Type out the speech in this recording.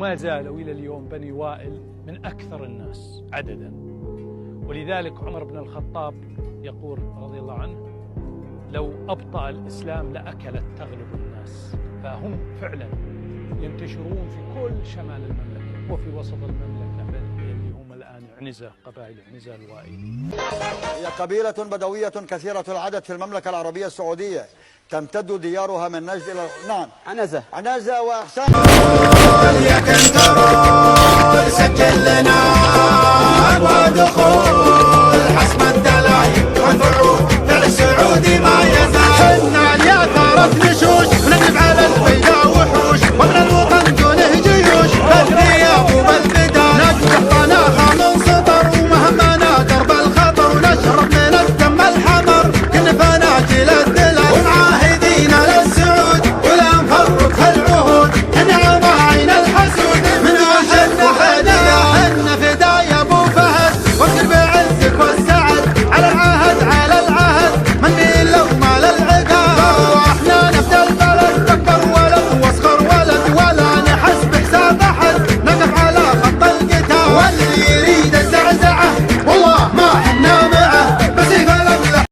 ما زالوا إلى اليوم بني وائل من أكثر الناس عددا، ولذلك عمر بن الخطاب يقول رضي الله عنه: لو أبطأ الإسلام لأكلت تغلب الناس. فهم فعلا ينتشرون في كل شمال المملكة وفي وسط المملكة اللي هم الآن عنزة، قبائل عنزة الوائلي. هي قبيلة بدوية كثيرة العدد في المملكة العربية السعودية، تمتد ديارها من نجد إلى عنزة وأحسان.